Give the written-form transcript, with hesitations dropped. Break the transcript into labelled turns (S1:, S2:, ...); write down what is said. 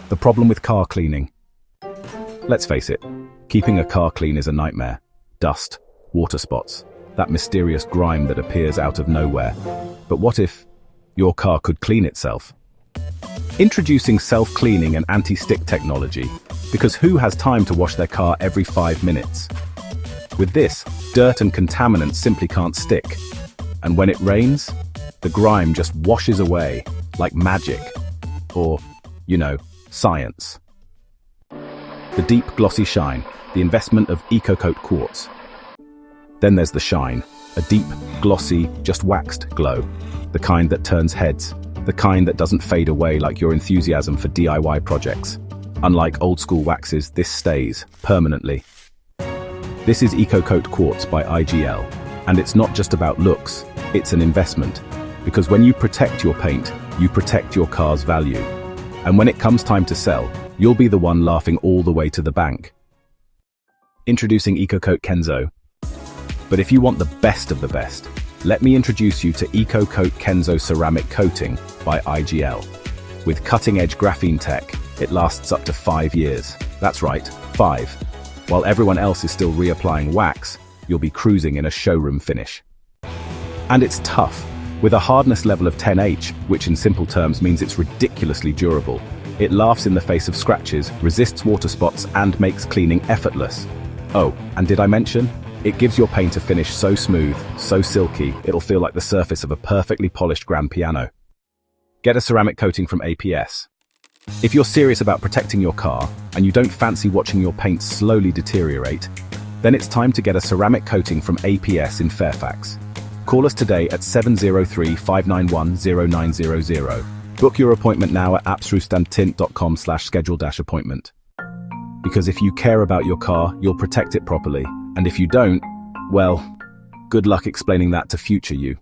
S1: The problem with car cleaning. Let's face it, keeping a car clean is a nightmare. Dust, water spots, that mysterious grime that appears out of nowhere. But what if your car could clean itself? Introducing self-cleaning and anti-stick technology, because who has time to wash their car every 5 minutes? With this, dirt and contaminants simply can't stick. And when it rains, the grime just washes away like magic. Or, science. The deep glossy shine, the investment of EcoCoat quartz. Then there's the shine, a deep, glossy, just waxed glow. The kind that turns heads, the kind that doesn't fade away like your enthusiasm for DIY projects. Unlike old school waxes, this stays permanently. This is EcoCoat Quartz by IGL, and it's not just about looks, it's an investment. Because when you protect your paint, you protect your car's value. And when it comes time to sell, you'll be the one laughing all the way to the bank. Introducing EcoCoat Kenzo. But if you want the best of the best, let me introduce you to EcoCoat Kenzo Ceramic Coating by IGL. With cutting-edge graphene tech, it lasts up to 5 years. That's right, 5. While everyone else is still reapplying wax, you'll be cruising in a showroom finish. And it's tough, with a hardness level of 10H, which in simple terms means it's ridiculously durable. It laughs in the face of scratches, resists water spots, and makes cleaning effortless. Oh, and did I mention? It gives your paint a finish so smooth, so silky, it'll feel like the surface of a perfectly polished grand piano. Get a ceramic coating from APS. If you're serious about protecting your car, and you don't fancy watching your paint slowly deteriorate, then it's time to get a ceramic coating from APS in Fairfax. Call us today at 703-591-0900. Book your appointment now at apsrustandtint.com/schedule-appointment. Because if you care about your car, you'll protect it properly. And if you don't, well, good luck explaining that to future you.